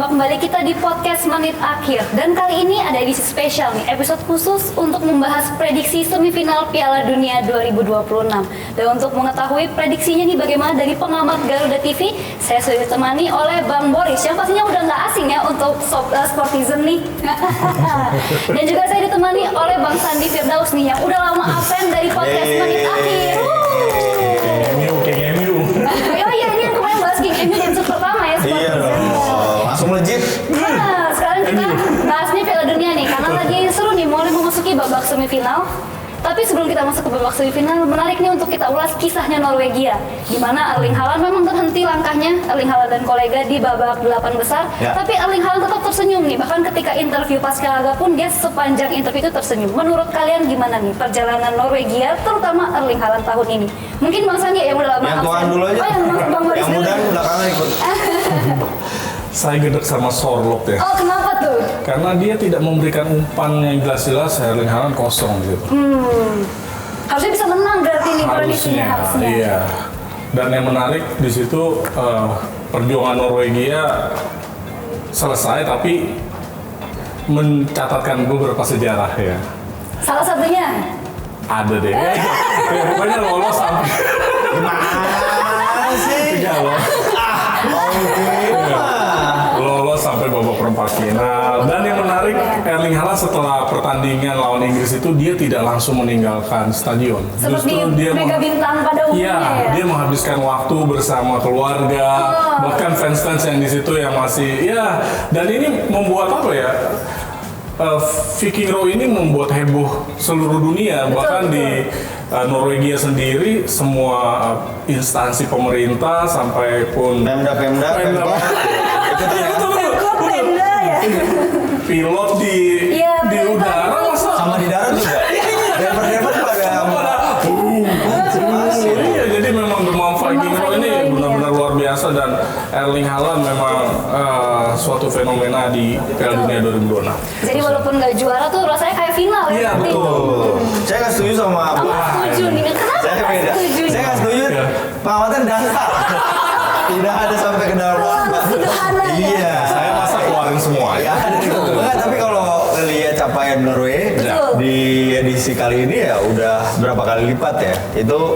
berjumpa kembali kita di podcast Menit Akhir. Dan kali ini ada edisi spesial nih, episode khusus untuk membahas prediksi semifinal Piala Dunia 2026. Dan untuk mengetahui prediksinya nih bagaimana dari pengamat Garuda TV, saya sudah ditemani oleh Bang Boris yang pastinya udah nggak asing ya untuk Sportizen nih. Dan juga saya ditemani oleh Bang Sandi Firdaus nih yang udah lama absen dari podcast Menit Akhir. Oh iya, ini yang kemarin bahas King MU di episode pertama ya. Iya dong, langsung legit. Nah, sekarang kita bahasnya Piala Dunia nih, karena lagi seru nih, mulai memasuki babak semifinal. Tapi sebelum kita masuk ke babak semifinal, menarik nih untuk kita ulas kisahnya Norwegia, di mana Erling Haaland memang terhenti langkahnya, Erling Haaland dan kolega di babak 8 besar. Ya. Tapi Erling Haaland tetap tersenyum nih, bahkan ketika interview pasca laga pun dia sepanjang interview itu tersenyum. Menurut kalian gimana nih perjalanan Norwegia, terutama Erling Haaland tahun ini? Mungkin Bang Sandi yang udah lama Yang absen. tuan dulu aja. Oh, Bang Boris Yang dulu. muda belakangan ikut. Saya gedek sama Sorloth ya. Oh, kenapa tuh? Karena dia tidak memberikan umpan yang jelas-jelas, Erling Haaland kosong gitu. Harusnya bisa menang berarti nih kondisinya harusnya. Iya. Dan yang menarik di situ perjuangan Norwegia selesai tapi mencatatkan beberapa sejarah ya. Salah satunya Ada deh. Pokoknya lolos sampai Gimana sih? Iya, lolos sampai babak perempat final. Dan yang menarik, Erling Haaland setelah pertandingan lawan Inggris itu dia tidak langsung meninggalkan stadion. seperti mega bintang pada umumnya Iya, ya. dia menghabiskan waktu bersama keluarga, bahkan fans-fans yang di situ yang masih, ya, dan ini membuat apa ya? Viking Row ini membuat heboh seluruh dunia, bahkan di Norwegia sendiri semua instansi pemerintah sampai pun Pemda. Tenda ya. pilot di Iya, udara masa Sama di darat juga. Driver pada Iya, jadi memang demam Viking Row ini benar-benar luar biasa dan Erling Haaland memang suatu fenomena di Piala Dunia 2026. Jadi walaupun nggak juara tuh rasanya kayak final ya. Iya, nanti. betul. Saya nggak setuju sama Aku setuju nih. Kenapa Saya nggak beda. setuju? Saya nggak setuju. Iya. Pengamatan dangkal. Tidak ada sampai ke dalam Terlalu sederhana ya. Iya. Saya masa keluarin semua Ya, ya. ada gitu. Enggak, tapi kalau lihat capaian Norway Betul. di edisi kali ini ya udah berapa kali lipat ya. Itu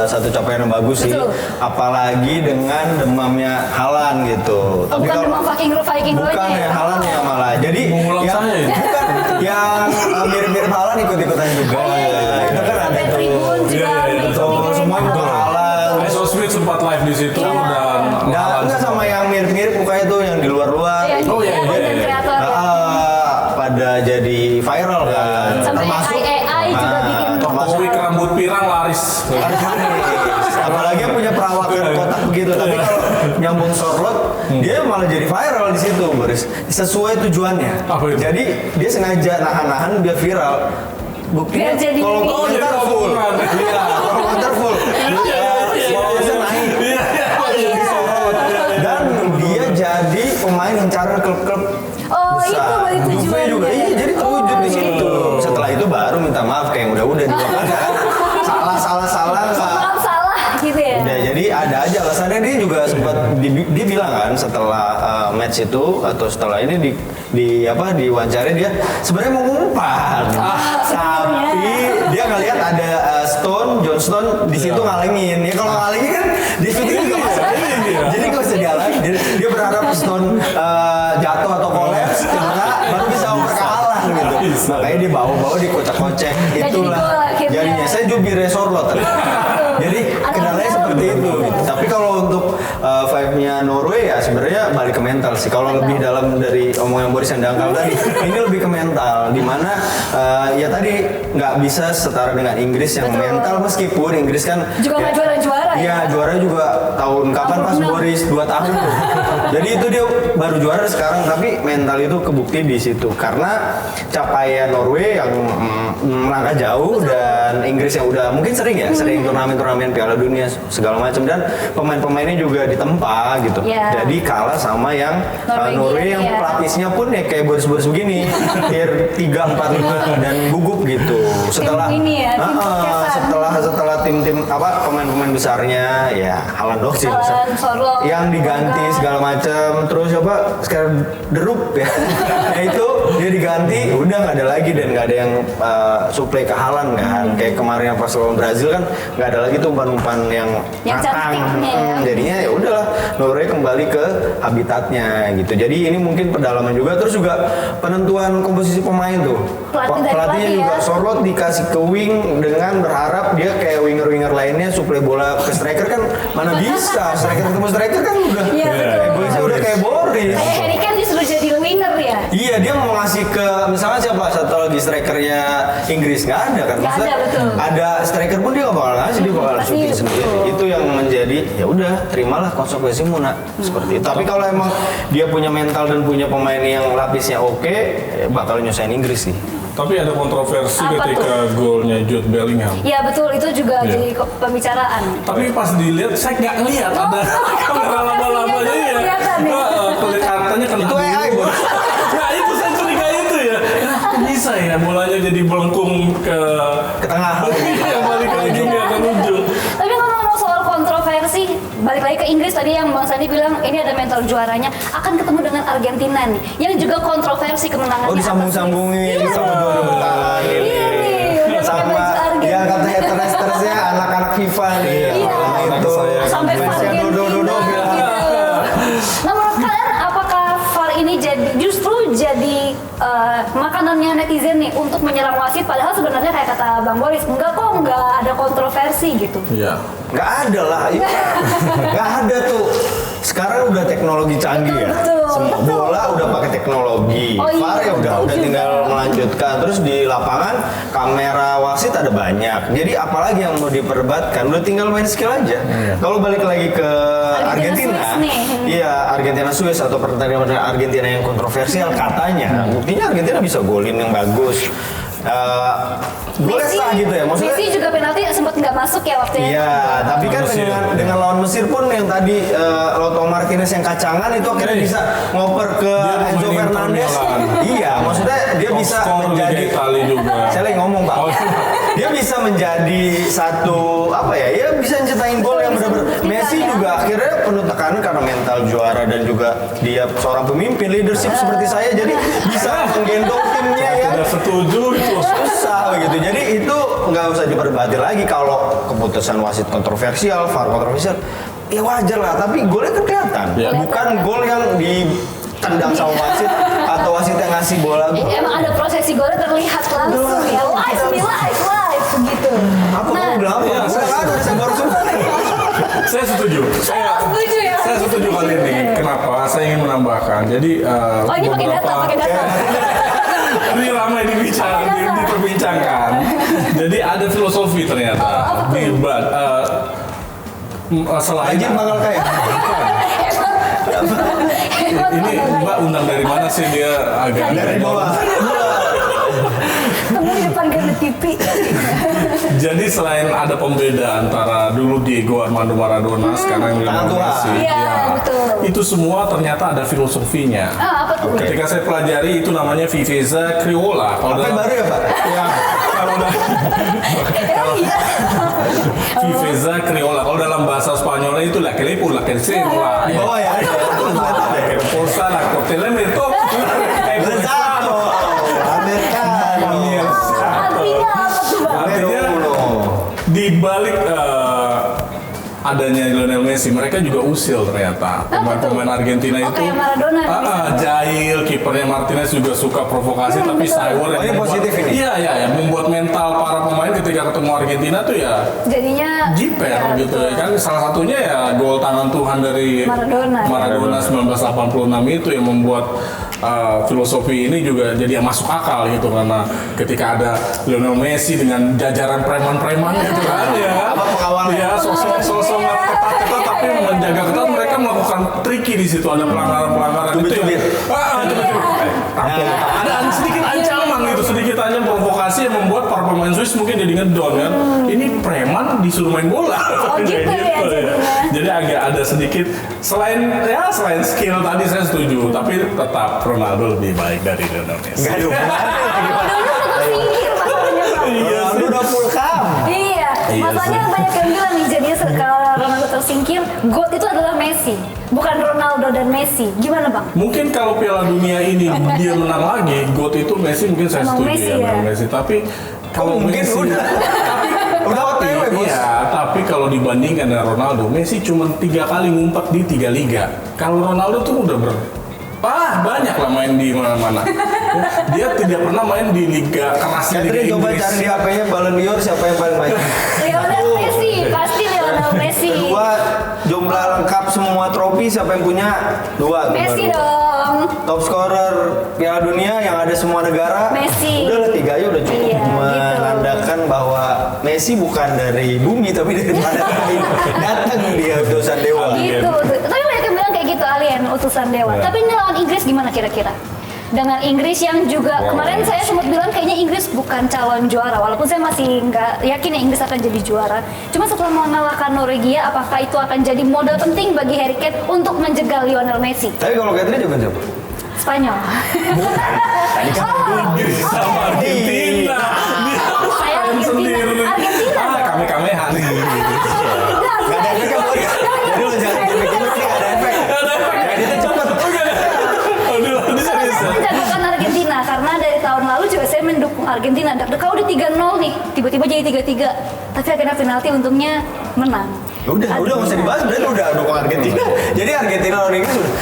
satu capaian yang bagus sih. Betul. Apalagi dengan demamnya Haaland gitu. Oh, bukan demam Viking Row Bukan ya, Haaland ya malah. Jadi Mengulang yang saya ya? bukan yang mirip-mirip Haaland ikut-ikutan juga. Oh, iya. Itu kan ada Sampai tuh. tribun juga Iya, iya, ikut Betul, mikirin semua ikut Haaland. Haaland. Iso Smith sempat live di situ Iya. dan Enggak sama yang mirip-mirip mukanya tuh yang di luar-luar. Iya, Oh, iya, konten iya. kreator ya. Pada jadi viral kan. Sampai AI juga bikin. Jokowi rambut pirang laris. Harus manis. Apalagi yang punya perawakan kotak begitu. Tapi kalau nyambung Sorloth, dia malah jadi viral di situ, Boris. Sesuai tujuannya. Apa itu? Jadi dia sengaja nahan-nahan biar viral. Buktinya Biar jadi kalau ini. komentar Oh, jadi full. omongan. Iya, kalau komentar full. Followersnya naik. Di Sorloth. Dan dia jadi pemain incaran klub-klub Oh, itu besar. berarti Juve tujuannya. juga, iya, jadi terwujud di situ. gitu. Setelah itu baru minta maaf kayak yang udah di belakang kan. Salah nggak. Maaf salah gitu ya. Ya, jadi ada aja alasannya. Dia juga sempat dia bilang kan setelah match itu atau setelah ini diwawancara dia sebenarnya mau ngumpan. Tapi dia ngelihat ada John Stone di situ ngalengin. Ya kalau ngalengin kan di syuting juga masalah. Jadi nggak usah dihalangin. Dia berharap Stone jatuh atau kolaps cedera baru bisa kalah gitu. Makanya dia bawa dikocek-kocek. Nggak jadi Itulah gol akhirnya. jadinya. Saya jubir Sorloth. Jadi kendalanya seperti itu. Gitu. Tapi kalau untuk vibe-nya Norway ya sebenarnya balik ke mental sih. Kalau lebih dalam dari omongan Boris yang dangkal tadi, ini lebih ke mental. Dimana ya tadi nggak bisa setara dengan Inggris yang Betul. mental meskipun Inggris kan Juga nggak juara-juara ya. Iya juara juga tahun kapan pas 66. Boris 2 tahun. Jadi itu dia baru juara sekarang tapi mental itu kebukti di situ karena capaian Norway yang melangkah jauh dan Inggris yang udah mungkin sering ya sering turnamen Piala Dunia segala macam dan pemain-pemainnya juga ditempa gitu. Iya. Jadi kalah sama yang Norwegia, Norway yang iya. pelatihnya pun ya kayak Boris begini, tier 3 4 5 dan gugup gitu. Setelah ini ya, tim Ah, podcastan. setelah tim-tim pemain-pemain besarnya ya Haaland Sorloth sih. Alan Sorloth. Yang diganti segala macam, terus apa? Sekarang derup ya. Ya itu dia diganti, udah nggak ada lagi dan nggak ada yang suplai ke Haaland kan. Kayak kemarin yang pas lawan Brazil kan nggak ada lagi tuh umpan-umpan yang matang. cantiknya ya. Jadinya ya udahlah, Norway kembali ke habitatnya gitu. Jadi ini mungkin pendalaman juga, terus juga penentuan komposisi pemain tuh. Pelatihnya juga Sorloth dikasih ke wing dengan berharap dia kayak winger-winger lainnya suplai bola ke striker kan mana bisa. Striker ketemu striker kan udah egoisnya udah kayak Boris. Kayak Harry Kane disuruh jadi winger ya. Iya, dia mau ngasih ke misalnya siapa satu lagi strikernya Inggris nggak ada kan? Nggak ada, betul. Ada striker pun dia nggak bakal ngasih, dia bakal Pasti, shooting sendiri. betul. Itu yang menjadi ya udah terimalah konsekuensimu nak seperti itu. Tapi kalau emang dia punya mental dan punya pemain yang lapisnya oke, ya bakal nyusahin Inggris sih. Tapi ada kontroversi Apa ketika golnya Jude Bellingham. Iya betul, itu juga Iya. jadi pembicaraan. Tapi pas dilihat, saya nggak ngeliat ada kamera lama-lamanya ya. Kelihatan ya. Kelihatannya kena Itu AI, dulu. Bos. Nah itu saya curiga itu ya. Kok bisa ya bolanya jadi melengkung ke tengah. Iya, balik lagi nggak akan ujung. Tapi kalau ngomong soal kontroversi, balik lagi ke Inggris tadi yang Bang Sandi bilang ini ada mental juaranya akan ketemu dengan Argentina nih, yang juga kontroversi kemenangannya. Oh disambung-sambungin Iya sama dong. dua bentar Iya nih, udah pakai sama baju Argentina. yang kata haters-hatersnya anak-anak FIFA nih. Iya. Nah, itu Sampai fansnya Argentina Dodo gitu. Nah menurut kalian apakah VAR ini justru jadi makanannya netizen nih untuk menyerang wasit, padahal sebenarnya kayak kata Bang Boris enggak kok, enggak ada kontroversi gitu. Iya. Nggak ada lah, nggak ada tuh. Sekarang udah teknologi canggih ya. Betul, Semua betul. bola udah pakai teknologi. Oh iya, VAR ya udah betul juga. tinggal melanjutkan. Terus di lapangan kamera wasit ada banyak. Jadi apalagi yang mau diperdebatkan? Udah tinggal main skill aja. Kalau balik lagi ke Argentina, Argentina, Swiss nih. iya Argentina Swiss atau pertandingan Argentina yang kontroversial katanya. Buktinya Argentina bisa golin yang bagus. Boleh sah gitu ya, maksudnya. Messi juga penalti sempat nggak masuk ya waktu itu. Iya, tapi kan Mesir. dengan lawan Mesir pun yang tadi Lautaro Martinez yang kacangan itu akhirnya bisa ngoper ke Dia Enzo mainin Fernandez. Milan. Iya, maksudnya dia bisa Top scorer menjadi Liga Italia juga. Saya lagi ngomong, Pak. Oh, iya. Dia bisa menjadi satu apa ya? Ya bisa nyiptain gol yang benar-benar. Messi juga akhirnya penuh tekanan karena mental juara dan juga dia seorang pemimpin leadership seperti saya, jadi bisa menggendong timnya ya. Tidak setuju itu. Susah begitu. Jadi itu nggak usah diperdebatkan lagi kalau keputusan wasit kontroversial, VAR kontroversial. Ya wajar lah, tapi golnya kan kelihatan. Ya. Bukan gol yang ditendang sama wasit atau wasit yang ngasih bola. Emang ada prosesi golnya terlihat langsung ya, live gitu. Apa kamu bilang apa? Iya, Udah nggak ada, saya baru semua. Saya setuju. Setuju ya. Saya setuju kali ini. Kenapa? Saya ingin menambahkan. Jadi Oh ini pakai data. ini ramai diperbincangkan. Jadi ada filosofi ternyata di selain Anjing manggal kayak. ini Mbak undang dari mana sih dia agak Dari bawah. Temu di depan Granit TV. Jadi selain ada pembeda antara dulu Diego Armando Maradona sekarang Lionel Tangan tua. Messi, Iya, betul. itu semua ternyata ada filosofinya. Apa tuh? Oke. Ketika saya pelajari itu namanya viveza criolla. Apa yang baru ya, Pak? Ya, kalau Oh iya. viveza criolla. Kalau dalam bahasa Spanyolnya itu la clepu, la quercela. Di bawah ya. La querposa, la cortelemeto. Lezato. Americano. Artinya apa tuh Bang? Artinya di balik adanya Lionel Messi, mereka juga usil ternyata. Pemain-pemain Argentina Oh, itu kayak Maradona misalnya. jahil, kipernya Martinez juga suka provokasi, tapi betul. Saiwar Oh, ini positif ini? Iya, membuat mental para pemain ketika ketemu Argentina tuh ya Jadinya jiper ya, gitu betul. ya kan. Salah satunya ya gol tangan Tuhan dari Maradona. 1986 itu yang membuat filosofi ini juga jadi yang masuk akal gitu, karena ketika ada Lionel Messi dengan jajaran preman-preman gitu kan ya. Apa pengawalnya? Ya, sosok ketat-ketat tapi menjaga ketat, mereka melakukan triki di situ, ada pelanggaran-pelanggaran itu Cubit-cubit. ada sedikit ancaman gitu, sedikit aja provokasi yang membuat para pemain Swiss mungkin jadi ngedon kan. Ini preman disuruh main bola. Oh, gitu ya jadinya. Jadi agak ada sedikit selain skill tadi saya setuju, tapi tetap Ronaldo lebih baik dari Lionel Messi. Enggak ada hubungannya. Dulu suka pinggir masalahnya Bang. Iya Ronaldo sih. udah full cam. Iya. Iya Masalahnya sih. banyak yang bilang nih, jadi kalau Ronaldo tersingkir, GOAT itu adalah Messi, bukan Ronaldo dan Messi. Gimana bang? Mungkin kalau Piala Dunia ini dia menang lagi, GOAT itu Messi, mungkin saya Emang setuju Messi ya, ya? memang Messi. Tapi kalau Mungkin Messi, udah. Udah OTW, bos. iya, tapi kalau dibandingkan dengan Ronaldo, Messi cuma 3 kali ngumpat di 3 liga. Kalau Ronaldo tuh udah banyak lah main di mana-mana. Dia tidak pernah main di liga kerasnya Liga Catherine coba Inggris. cari di HP-nya Ballon d'Or siapa yang paling banyak. Lionel Messi, pasti Lionel Messi. Kedua, jumlah lengkap semua trofi siapa yang punya? 2 tuh Messi baru. dong. Top scorer Piala Dunia yang ada semua negara. Messi. Udah lah 3 aja udah cukup Iya, menandakan bahwa Messi bukan dari bumi tapi dari planet lain. Datang dia utusan dewa. Gitu. Tapi banyak yang bilang kayak gitu, alien, utusan dewa. Iya. Tapi ini lawan Inggris gimana kira-kira? Dengan Inggris yang juga kemarin saya sempat bilang kayaknya Inggris bukan calon juara, walaupun saya masih nggak yakin ya Inggris akan jadi juara. Cuma setelah mengalahkan Norwegia, apakah itu akan jadi modal penting bagi Harry Kane untuk menjegal Lionel Messi? Tapi kalau Catherine juga siapa? Spanyol. Tadi kan Inggris sama Argentina. Saya Main Argentina. sendiri. Argentina dong. Kami-kamehan. Gak ada efek kan, Boy? Jadi lo jangan mikir nanti gak ada efek. Editnya cepet. Aduh, ini serius. Saya menjagokan Argentina karena dari tahun lalu juga saya mendukung Argentina. Kalau udah 3-0 nih, tiba-tiba jadi 3-3. Tapi akhirnya penalti untungnya menang. Udah nggak usah dibahas, berarti udah dukung Argentina. Jadi Argentina lawan Inggris udah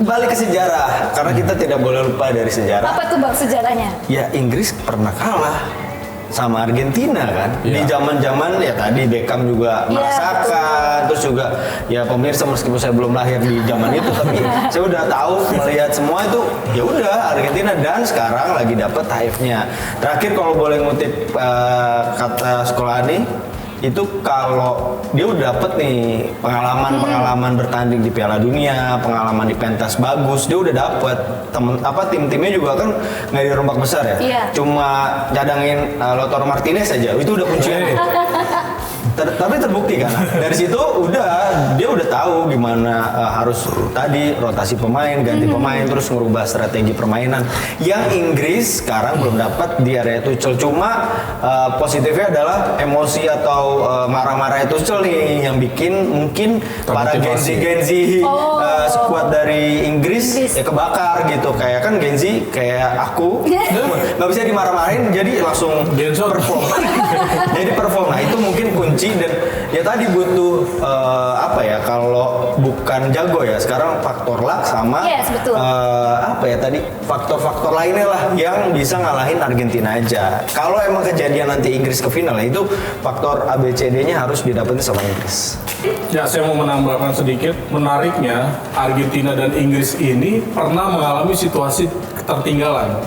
balik ke sejarah karena kita tidak boleh lupa dari sejarah. Apa tuh bang sejarahnya? Ya Inggris pernah kalah sama Argentina kan di Iya. zaman-zaman ya tadi Beckham juga Iya, merasakan terus juga ya pemirsa meskipun saya belum lahir di zaman itu tapi saya udah tahu melihat semua itu ya udah Argentina dan sekarang lagi dapat TAIF-nya. Terakhir kalau boleh ngutip kata Scolani itu kalau dia udah dapet nih pengalaman bertanding di Piala Dunia, pengalaman di pentas bagus, dia udah dapet tim-timnya juga kan nggak di rombak besar ya, Iya. cuma cadangin Lautaro Martinez aja, itu udah kuncinya. Tapi terbukti kan, dari situ dia udah tahu gimana harus tadi rotasi pemain, ganti pemain, terus ngerubah strategi permainan. Yang Inggris sekarang belum dapat di area Tuchel, cuma positifnya adalah emosi atau marah-marah Tuchel nih yang bikin mungkin para Termotivasi. Gen-Z squad dari Inggris ya kebakar gitu, kayak kan Gen Z kayak aku nggak bisa dimarah-marahin jadi langsung Gensot. perform. Jadi perform. Nah itu mungkin kunci dan ya tadi butuh apa ya kalau bukan jago ya sekarang faktor luck sama Yes, betul. apa ya tadi faktor-faktor lainnya lah yang bisa ngalahin Argentina aja. Kalau emang kejadian nanti Inggris ke final ya itu faktor ABCD-nya harus didapetin sama Inggris. Ya, saya mau menambahkan sedikit. Menariknya, Argentina dan Inggris ini pernah mengalami situasi ketertinggalan.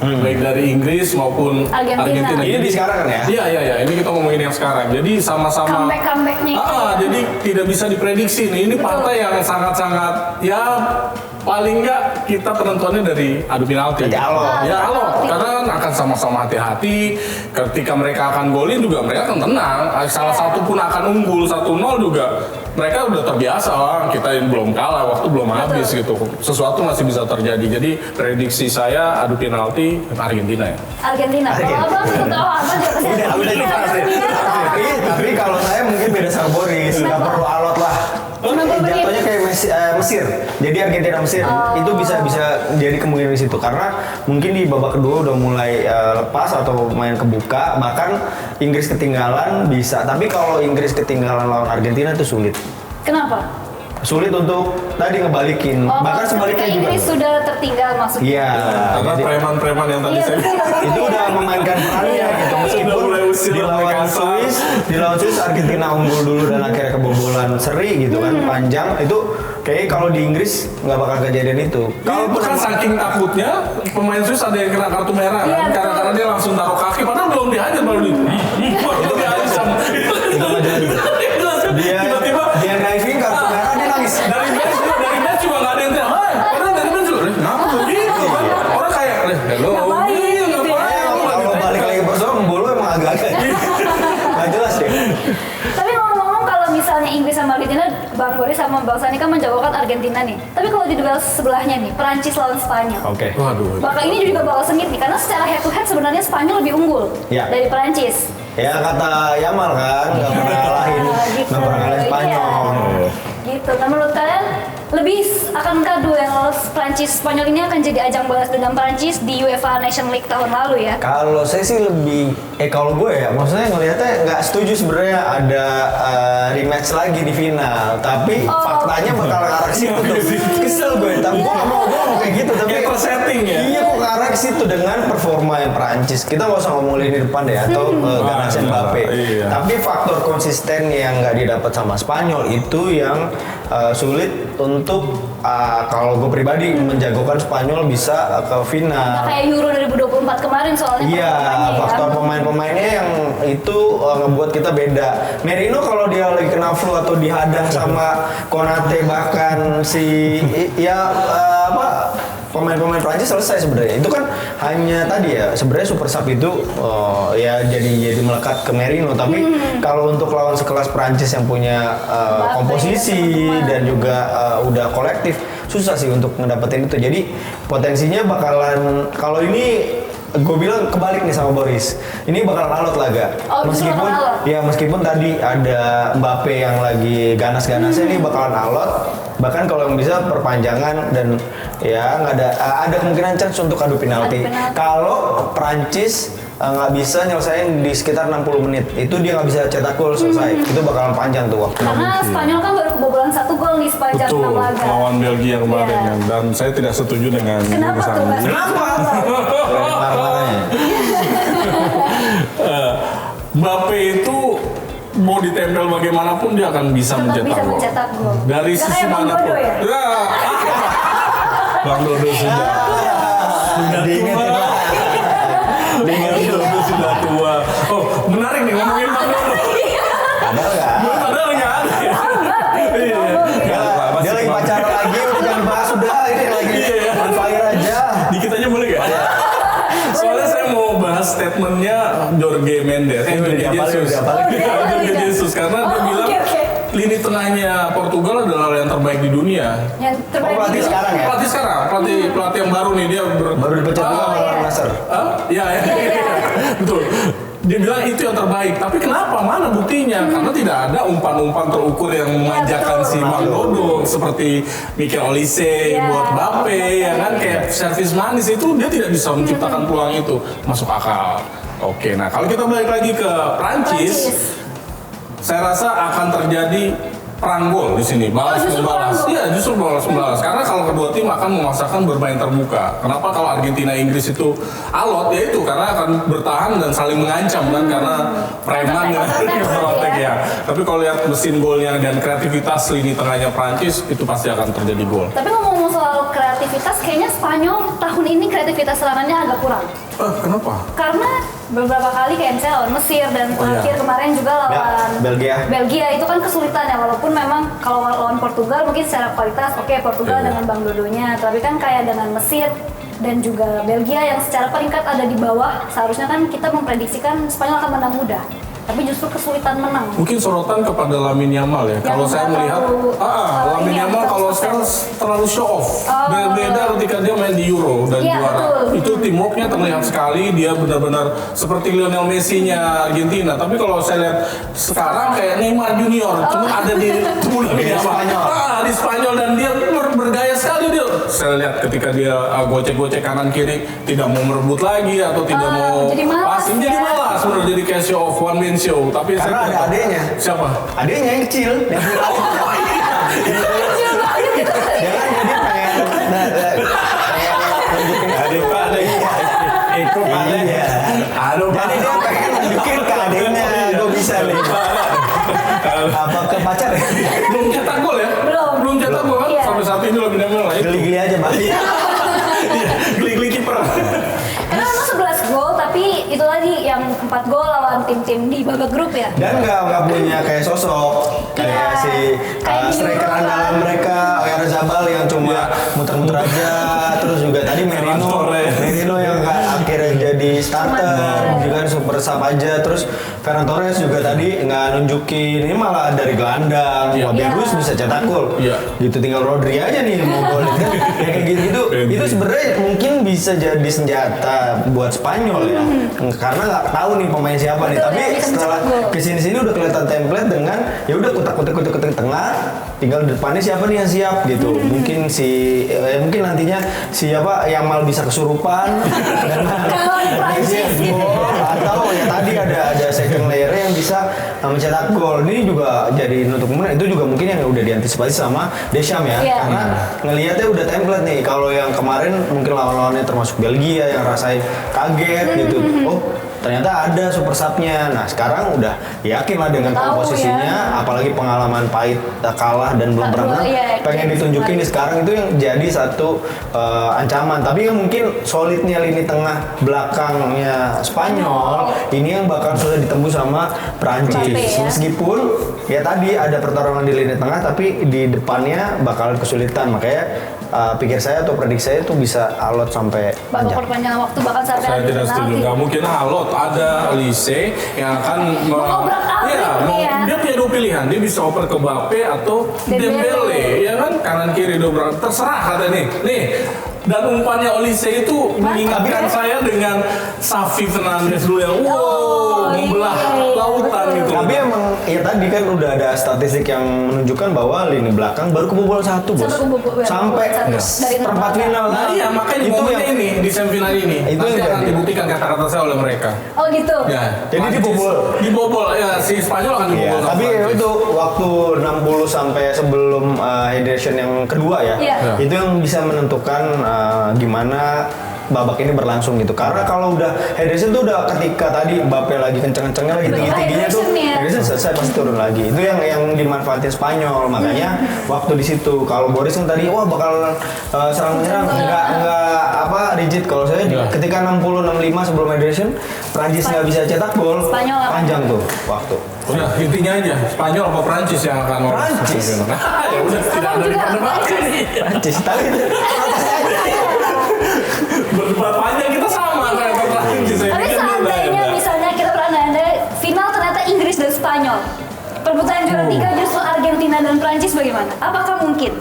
Baik dari Inggris maupun Argentina. Ini di sekarang kan ya? Iya. Ini kita ngomongin yang sekarang. Jadi sama-sama. Comeback-comebacknya itu ya. Jadi tidak bisa diprediksi nih. Ini partai yang sangat-sangat ya paling nggak kita penentuannya dari adu penalti. Jadi alot. Ya alot. Karena kan akan sama-sama hati-hati. Ketika mereka akan golin juga mereka akan tenang. Salah satu pun akan unggul 1-0 juga. Mereka udah terbiasa lah, kita yang belum kalah, waktu belum habis gitu. Sesuatu masih bisa terjadi. Jadi prediksi saya adu penalti Argentina ya. Argentina. Kalau abang tahu abang juga pasti Argentina. Tapi kalau saya mungkin beda sama Boris, nggak perlu alot lah. Jatuhnya kayak Mesir. Jadi Argentina Mesir itu bisa jadi kemungkinan di situ karena mungkin di babak kedua udah mulai lepas atau main kebuka, bahkan Inggris ketinggalan bisa. Tapi kalau Inggris ketinggalan lawan Argentina itu sulit. Kenapa? Sulit untuk tadi ngebalikin. Bahkan sebaliknya ketika juga. Inggris sudah tertinggal maksudnya. Iya. Karena jadi- preman-preman yang tadi Iya, saya betul. itu udah memainkan perannya gitu meskipun Udah mulai usil di lawan mereka. Swiss Argentina unggul dulu dan akhirnya kebobolan seri gitu kan panjang itu kayaknya kalau di Inggris nggak bakal kejadian itu. Kalau itu kan saking takutnya pemain Swiss ada yang kena kartu merah Iya, kan betul. karena dia langsung taruh kaki padahal belum dihajar baru di itu diancam. dia Tiba-tiba dia naifin kartu merah dia nangis. dari bench juga nggak ada yang teriak. "Hai!" Padahal dari bench juga, kenapa begitu kan? Orang kayak, hello. Ngapain Iya, gitu ya? ngapain? Kalau balik lagi persoalan bolu emang agak-agak nggak jelas ya. Tapi ngomong-ngomong kalau misalnya Inggris sama Argentina, Bang Boris sama Bang Sani kan menjagokan Argentina nih. Tapi kalau di duel sebelahnya nih, Perancis lawan Spanyol. Oke. Waduh. Bakal ini juga bakal sengit nih, karena secara head to head sebenarnya Spanyol lebih unggul Ya. dari Perancis. Ya kata Yamal kan, nggak pernah ngalahin, nggak pernah ngalahin Spanyol. Iya. Gitu. Nah menurut kalian lebih akankah duel Prancis-Spanyol ini akan jadi ajang balas dendam Prancis di UEFA Nation League tahun lalu ya? Kalau saya sih lebih, kalau gue ya, maksudnya ngelihatnya nggak setuju sebenarnya ada rematch lagi di final. Tapi faktanya bakal ke arah situ tuh. Kesel gue, tapi gue nggak mau kayak gitu. Tapi Kayak setting ya? Iya, kok ke arah situ dengan performa yang Prancis. Kita nggak usah ngomongin di depan deh, atau Ganas Mbappe. Iya. Tapi faktor konsisten yang nggak didapat sama Spanyol itu yang sulit untuk kalau gue pribadi menjagokan Spanyol bisa ke final. Nah, kayak Euro 2024 kemarin soalnya. Iya, pemain-pemainnya, faktor kan? pemain-pemainnya yang itu ngebuat kita beda. Merino kalau dia lagi kena flu atau dihadang sama Konate bahkan pemain-pemain Prancis selesai sebenarnya. Itu kan hanya tadi ya, sebenarnya super sub itu ya jadi melekat ke Merino. Tapi kalau untuk lawan sekelas Prancis yang punya komposisi dan juga udah kolektif, susah sih untuk ngedapetin itu. Jadi potensinya bakalan, kalau ini gue bilang kebalik nih sama Boris. Ini bakal alot laga. Oh, justru meskipun bakal alot? ya meskipun tadi ada Mbappe yang lagi ganas-ganasnya ini bakalan alot. Bahkan kalau yang bisa perpanjangan dan ya nggak ada kemungkinan chance untuk adu penalti. Kalau Prancis nggak bisa nyelesain di sekitar 60 menit, itu dia nggak bisa cetak gol selesai. Itu bakalan panjang tuh waktu. Karena Spanyol kan baru kebobolan 1 gol nih sepanjang Betul, 6 laga. lawan Belgia kemarin Iya. kan. Dan saya tidak setuju dengan Kenapa keputusan tuh, Mas? ini. Kenapa? Marah-marahnya. Mbappe itu mau ditempel bagaimanapun dia akan bisa Tetap mencetak bisa gol. mencetak gol. Dari Nggak sisi kayak Bang manapun. Dodo ya? Bang Dodo sudah Diingetin tua. lah. Bang Dodo sudah tua. Oh, menarik nih ngomongin Bang Dodo. Ada nggak? Padahal nggak ada. Iya. Dia lagi pacaran lagi, udah jangan bahas udah. Ini lagi Iya. on fire aja. Dikit aja boleh nggak? Soalnya saya mau bahas statementnya Jorge Mendes, Jorge Jesus. Jorge Jesus karena dia bilang oke. lini tengahnya Portugal adalah yang terbaik di dunia. Yang terbaik pelatih di- sekarang ya? Pelatih sekarang, pelatih yang baru nih dia Baru dipecat juga sama iya. Nasser. Iya, betul. Dia bilang itu yang terbaik, tapi kenapa? Mana buktinya? Karena tidak ada umpan-umpan terukur yang memanjakan betul. si Bang Dodo seperti Mikel Olise Iya. buat Mbappe, ya kan kayak servis manis itu dia tidak bisa menciptakan peluang itu, masuk akal. Oke, nah kalau kita balik lagi ke Prancis, saya rasa akan terjadi perang gol di sini, balas justru membalas. perang gol. Iya, justru balas membalas. Karena kalau kedua tim akan memaksakan bermain terbuka. Kenapa kalau Argentina Inggris itu alot ya itu karena akan bertahan dan saling mengancam kan karena preman ya, Kontek-kontek ya. Tapi kalau lihat mesin golnya dan kreativitas lini tengahnya Prancis itu pasti akan terjadi gol. Tapi ngomong soal kreativitas, kayaknya Spanyol tahun ini kreativitas serangannya agak kurang. Kenapa? Karena beberapa kali kayak misalnya lawan Mesir dan terakhir kemarin juga lawan Belgia itu kan kesulitan ya, walaupun memang kalau lawan Portugal mungkin secara kualitas oke, Portugal dengan Bang Dodonya, tapi kan kayak dengan Mesir dan juga Belgia yang secara peringkat ada di bawah, seharusnya kan kita memprediksikan Spanyol akan menang mudah. Tapi justru kesulitan menang. Mungkin sorotan kepada Lamine Yamal ya. Kalau saya nggak melihat, terlalu- Lamine ini ya, Yamal kalau 100%. sekarang terlalu show off. Beda ketika dia main di Euro dan Iya, juara. betul. Itu teamworknya terlihat sekali. Dia benar-benar seperti Lionel Messi-nya Argentina. Tapi kalau saya lihat sekarang kayak Neymar Junior, cuma ada di tubuh Lamine Yamal. Di Spanyol dan dia bergaya sekali dia. Saya lihat ketika dia gocek-gocek kanan kiri, tidak mau merebut lagi atau tidak mau jadi malas passing, ya. jadi malas benar jadi kayak show off, one man show. Tapi Karena ada adeknya. Siapa? Adeknya yang kecil. Yang Kecil banget gitu. dia kan jadi pengen nunjukin Adik Pak, ikut Iya. Aduh Pak. Jadi dia pengen nunjukin ke adeknya, gue bisa nih. Apa ke pacar ya? Belum cetak gol ya? Belum. Cetak gol kan? Iya. Sampai saat ini lebih nempel lah itu. Geli-geli aja, Pak. Iya, geli-geli kiper. Karena memang 11 gol, tapi itu tadi yang 4 gol lawan tim-tim di babak grup ya. Dan nggak punya kayak sosok kayak si Kayak di striker Euro andalan kan. mereka Oyarzabal yang cuma muter-muter aja, terus juga tadi Merino yang akhirnya jadi starter juga kan super sub aja, terus Ferran Torres juga tadi nggak nunjukin, ini malah dari gelandang, Iya. wah bagus bisa cetak gol, Iya. gitu tinggal Rodri aja nih mau gol, ya kayak gitu-gitu Pedri. Itu sebenarnya mungkin bisa jadi senjata buat Spanyol ya, karena nggak tahu nih pemain siapa nih. Betul, Tapi ya, bisa setelah mencetak gol. kesini udah kelihatan template dengan ya udah kutak tengah, tinggal depannya siapa nih yang siap gitu. Mungkin mungkin nantinya siapa yang mal bisa kesurupan Kalau di Prancis gitu. atau ya tadi ada second layer yang bisa mencetak gol. Ini juga jadi untuk kemudian itu juga mungkin yang udah diantisipasi sama Deschamps ya, Iya. karena ngelihatnya udah template nih. Kalau yang kemarin mungkin lawan-lawannya termasuk Belgia yang rasain kaget gitu. Oh ternyata ada super sub-nya. Nah sekarang udah yakin lah dengan Tahu komposisinya, apalagi pengalaman pahit kalah dan belum pernah menang. Iya, Pengen ditunjukin nih sekarang itu yang jadi satu ancaman. Tapi yang mungkin solidnya lini tengah belakangnya Spanyol ini yang bakal sudah ditembus sama Prancis. Mbappe, ya. Meskipun ya tadi ada pertarungan di lini tengah, tapi di depannya bakal kesulitan. Makanya pikir saya atau prediksi saya itu bisa alot sampai Babak panjang. perpanjangan waktu bahkan sampai Saya adu tidak setuju. penalti. Nggak mungkin alot. Ada Lise yang akan Obrak-abrik nih ya. dia punya dua pilihan. Dia bisa oper ke Mbappe atau Dembele. Ya kan kanan kiri dobrak. Terserah kata nih. Dan umpannya Olise itu mengingatkan saya dengan Xavi Fernandes dulu yang membelah lautan gitu. Tapi emang ya tadi kan udah ada statistik yang menunjukkan bahwa lini belakang baru kebobol satu bos. Satu kebobol, ya. Sampai Satu. Dari perempat enam final. Nah iya makanya itu momennya yang ini di semifinal ini Itu nanti yang akan jadi. dibuktikan kata-kata saya oleh mereka. Oh gitu. Ya, Jadi Prancis dibobol ya si Spanyol akan Iya, dibobol. sama tapi Prancis. itu waktu 60 sampai sebelum hydration yang kedua ya, Iya. itu yang bisa menentukan gimana babak ini berlangsung gitu. Karena kalau udah hydration tuh udah ketika tadi Mbappe lagi kenceng-kencengnya lagi Betul, tinggi-tingginya tuh hydration ya. hydration selesai pasti turun lagi. Itu yang dimanfaatin Spanyol. Makanya waktu di situ kalau Boris kan tadi wah bakal serang menyerang enggak apa rigid. Kalau saya Iya. ketika 60 65 sebelum hydration Prancis nggak bisa cetak gol, Spanyol akan- panjang tuh waktu. Udah intinya aja Spanyol apa Prancis yang akan lolos. Prancis. Ya udah tidak ada juga, perdebatan nih. Prancis tapi Berdebat panjang kita sama kayak Prancis. Saya Tapi pikir dia seandainya udah. misalnya kita berandai final ternyata Inggris dan Spanyol. Perebutan juara 3 justru Argentina dan Prancis bagaimana? Apakah mungkin?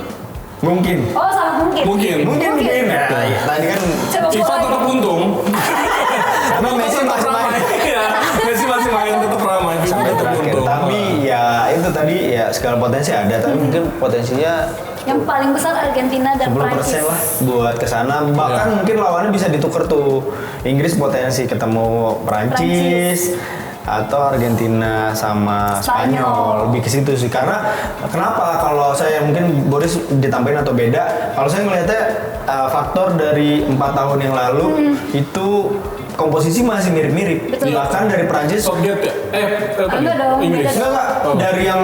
mungkin Oh sangat mungkin. Mungkin. mungkin ya, tadi kan Sepak FIFA bola. tetap untung. karena Messi masih main Iya, Messi masih main tetap ramai. FIFA sampai tetap terakhir untung. tapi ya itu tadi ya segala potensi ada tapi mungkin potensinya Yang paling besar Argentina dan 10% Prancis. lah buat kesana bahkan mungkin lawannya bisa ditukar tuh Inggris potensi ketemu Prancis atau Argentina sama Spanyol. Spanyol lebih ke situ sih karena kenapa kalau saya mungkin Boris ditambahin atau beda kalau saya melihatnya faktor dari 4 tahun yang lalu itu komposisi masih mirip-mirip Betul. bahkan dari Prancis Southgate ya? Enggak dong, Inggris. beda Enggak, Oh. dari yang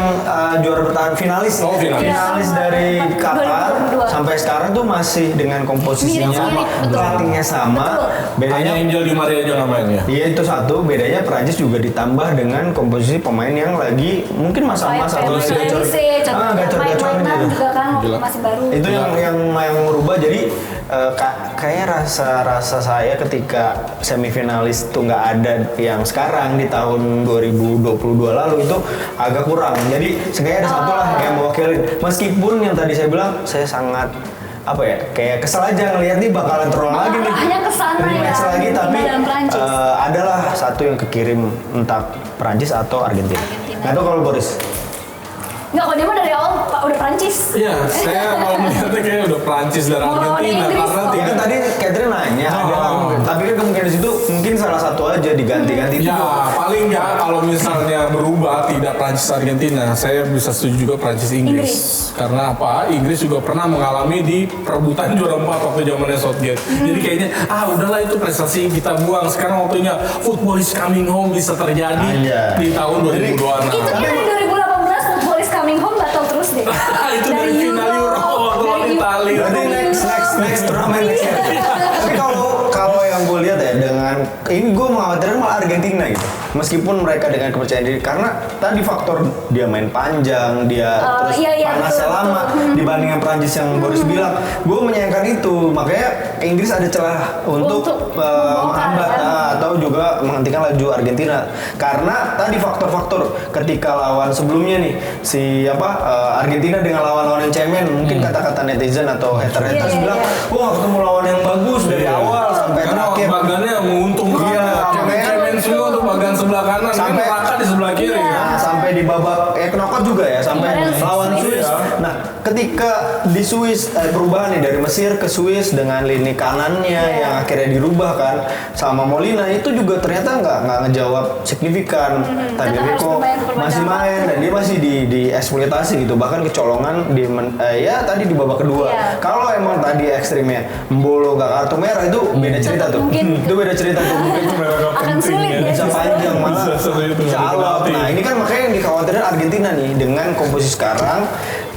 juara bertahan finalis, Oh, finalis. dari Qatar 2022. sampai sekarang tuh masih dengan komposisinya Mirip-mirip, betul. pelatihnya sama, Betul. Hanya bedanya Angel Di Maria aja namanya. iya itu satu, bedanya Prancis juga ditambah dengan komposisi pemain yang lagi mungkin masa-masa Kayak terus Olise, gacor-gacoran main-mainan gitu. juga kan Gila. masih baru. Itu yang merubah jadi kayaknya rasa saya ketika semifinalis tuh nggak ada yang sekarang di tahun 2022 lalu itu agak kurang. Jadi seenggaknya ada satu lah yang mewakili. Meskipun yang tadi saya bilang saya sangat apa ya kayak kesel aja ngelihat nih bakalan terulang Malah lagi nih arahnya ke sana rematch ya, lagi tapi Argentina dan Prancis. adalah satu yang kekirim entah Prancis atau Argentina. Nggak tahu kalau Boris. Enggak, kalau dia mah dari awal udah Prancis. Iya, saya kalau melihatnya kayak udah Prancis dan Mau lawan Argentina Inggris karena kok. Ya kan tadi Catherine nanya, ada lah, tapi kan kemungkinan di situ mungkin salah satu aja diganti-ganti itu. ya paling nggak kalau misalnya berubah tidak Prancis Argentina, saya bisa setuju juga Prancis Inggris. Karena apa? Inggris juga pernah mengalami di perebutan juara 4 waktu zamannya Southgate. Jadi kayaknya udahlah itu prestasi kita buang. Sekarang waktunya football is coming home bisa terjadi Iya. di tahun 2026. Itu kayak dari 2018 football is coming home batal terus deh. Itu dari final Euro waktu lawan Italia. Berarti next turnamen next year. Tapi kalau yang gue lihat ya dengan ini gue mengkhawatirkan malah Argentina gitu. Meskipun mereka dengan kepercayaan diri karena tadi faktor dia main panjang, dia terus iya, panasnya betul, lama dibandingkan Prancis yang Boris bilang. Gue menyayangkan itu. Makanya Inggris ada celah untuk membongkar, menghambat kan? atau juga menghentikan laju Argentina. Karena tadi faktor-faktor ketika lawan sebelumnya nih Argentina dengan lawan-lawan yang cemen, mungkin kata-kata netizen atau haters Iya, bilang, iya. "Wah, ketemu lawan ketika di Swiss perubahan nih dari Mesir ke Swiss dengan lini kanannya yang akhirnya dirubah kan sama Molina itu juga ternyata nggak ngejawab signifikan. Tetap harus Tagliafico masih main dan dia masih dieksploitasi gitu, bahkan kecolongan ya tadi di babak kedua. Kalau emang tadi ekstrimnya Mbolo gak kartu merah itu beda cerita tuh. Itu beda cerita tuh. Mungkin akan sulit ya. bisa panjang malah bisa alot. Nah ini kan makanya yang dikhawatirkan Argentina nih dengan komposisi sekarang,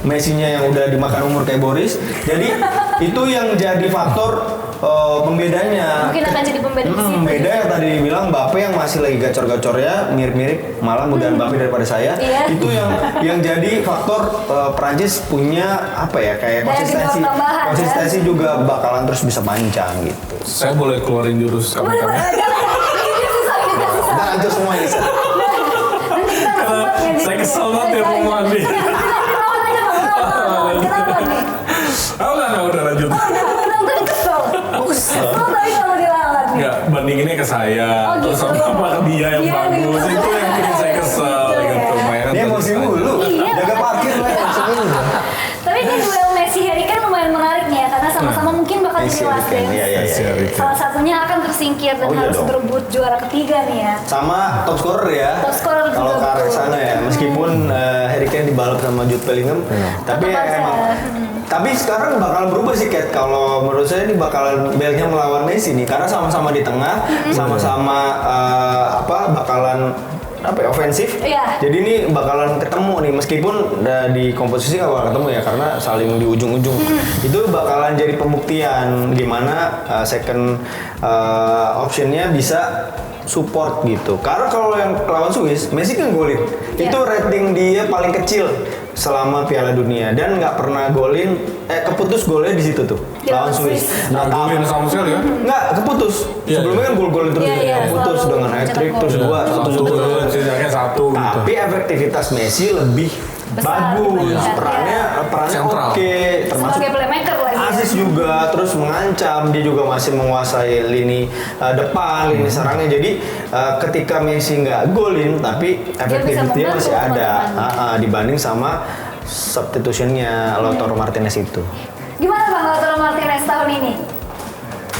Messi-nya yang udah dimakan umur kayak Boris, jadi itu yang jadi faktor pembedanya. Mungkin akan jadi pembeda di situ. Beda yang tadi bilang Mbappe yang masih lagi gacor-gacornya mirip-mirip, malah mudahan Mbappe daripada saya. Itu yang jadi faktor Prancis punya apa ya kayak konsistensi juga bakalan terus bisa panjang gitu. Saya boleh keluarin jurus kamu. Udah hancur semua ini. Saya kesel banget ya mau mandi. Udah lanjut. Enggak, bandinginnya ke saya, terus sama dia yang bagus, itu yang bikin saya kesel gitu. Dia emosi mulu, jaga parkir lah emosi mulu. Tapi ini duel Messi Harry Kane lumayan menarik nih ya, karena sama-sama mungkin bakal jadi last dance. Salah satunya akan tersingkir dan harus berebut juara ketiga nih ya. Sama top scorer ya. Top scorer juga. Kalau ke arah sana ya, meskipun Harry Kane dibalap sama Jude Bellingham, tapi emang. Tapi sekarang bakalan berubah sih Kat. Kalau menurut saya ini bakalan Bellingham melawan Messi nih, karena sama-sama di tengah, sama-sama bakalan ofensif. Jadi ini bakalan ketemu nih, meskipun di komposisi nggak bakal ketemu ya karena saling di ujung-ujung. Itu bakalan jadi pembuktian gimana second optionnya bisa support gitu. Karena kalau yang lawan Swiss, Messi kan golin. Itu rating dia paling kecil selama Piala Dunia dan nggak pernah golin, keputus golnya di situ tuh lawan Swiss. Nggak golin sama sekali ya? Nggak keputus. Sebelumnya kan gol-golin terus keputus dengan hat-trick terus satu. Tapi efektivitas Messi lebih bagus, perannya oke, termasuk sebagai playmaker lagi. Asis juga, terus mengancam, dia juga masih menguasai lini depan, lini serangnya. Jadi ketika Messi nggak golin, tapi efektivitasnya masih ada dibanding sama substitutionnya Lautaro Martinez itu. Gimana Bang Lautaro Martinez tahun ini?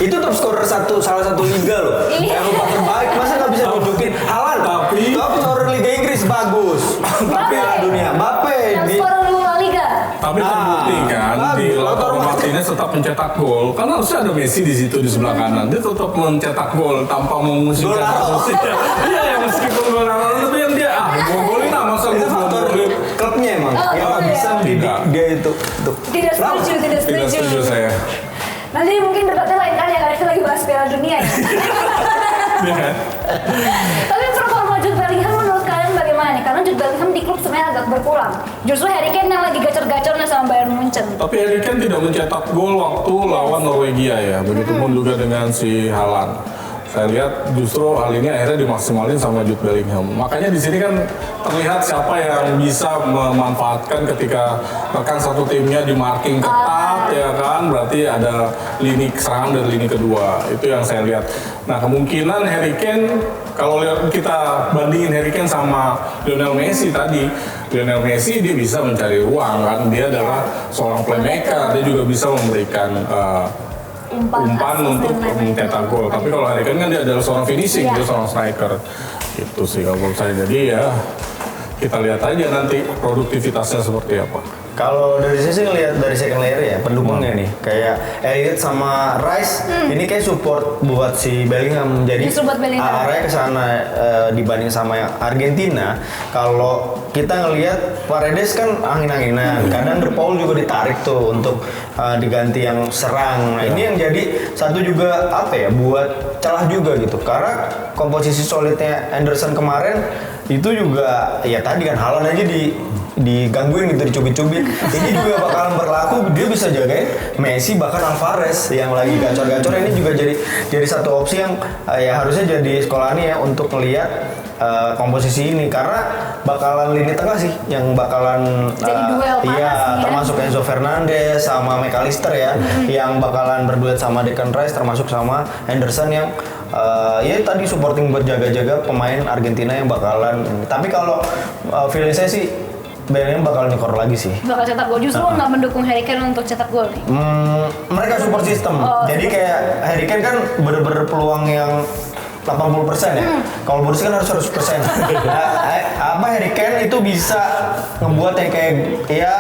Itu top scorer salah satu liga loh. Eropa terbaik, masa nggak bisa nunjukin Haaland? Tapi top scorer Liga Inggris bagus. Tapi dunia Mbappe di scorer La Liga. Tapi terbukti kan di Lautaro Martinez tetap mencetak gol. Karena harusnya ada Messi di situ di sebelah kanan. Dia tetap mencetak gol tanpa mengusir Messi. Iya ya, meskipun gol tapi yang dia mau golin masa itu faktor klubnya emang. Yang nggak bisa mendidik dia itu. Tidak setuju saya. Nanti mungkin debatnya lain kali ya, karena kita lagi bahas Piala Dunia ya. Tapi performa Jude Bellingham menurut kalian bagaimana nih? Karena Jude Bellingham di klub sebenarnya agak berkurang. Justru Harry Kane yang lagi gacor-gacornya sama Bayern Munchen. Tapi Harry Kane tidak mencetak gol waktu lawan Norwegia ya. Begitupun juga dengan si Haaland. Saya lihat justru hal ini akhirnya dimaksimalin sama Jude Bellingham. Makanya di sini kan terlihat siapa yang bisa memanfaatkan ketika rekan satu timnya di marking ketat ya kan, berarti ada lini serangan dari lini kedua. Itu yang saya lihat. Nah, kemungkinan Harry Kane kalau kita bandingin Harry Kane sama Lionel Messi tadi, Lionel Messi dia bisa mencari ruang kan, dia adalah seorang playmaker, dia juga bisa memberikan umpan untuk mencetak gol. Tapi kalau Harry Kane kan dia adalah seorang finishing, dia seorang striker. Itu sih kalau menurut saya. Jadi ya kita lihat aja nanti produktivitasnya seperti apa. Kalau dari saya sih ngelihat dari second layer ya pendukungnya nih kayak Elliot sama Rice ini kayak support buat si Bellingham, jadi arahnya ke sana dibanding sama yang Argentina. Kalau kita ngelihat Paredes kan angin-anginan, kadang De Paul juga ditarik tuh untuk diganti yang serang. Nah, ini yang jadi satu juga apa ya buat celah juga gitu, karena komposisi solidnya Anderson kemarin itu juga ya tadi kan Haaland aja digangguin gitu, dicubit-cubit. Ini juga bakalan berlaku, dia bisa jagain Messi bahkan Alvarez yang lagi gacor-gacor. Ini juga jadi satu opsi yang ya harusnya jadi sekolahan ya untuk melihat komposisi ini, karena bakalan lini tengah sih yang bakalan jadi duel panas termasuk Enzo Fernandez sama McAllister ya yang bakalan berduet sama Declan Rice, termasuk sama Henderson yang ya tadi supporting buat jaga-jaga pemain Argentina yang bakalan. Tapi kalau feeling saya sih Bellingham bakal nyekor lagi sih. Bakal cetak gol. Justru nggak mendukung Harry Kane untuk cetak gol nih. Mereka support system. Jadi kayak Harry Kane kan bener-bener peluang yang 80% ya. Kalau Borussia kan harus 100%. Apa Harry Kane itu bisa ngebuat yang kayak ya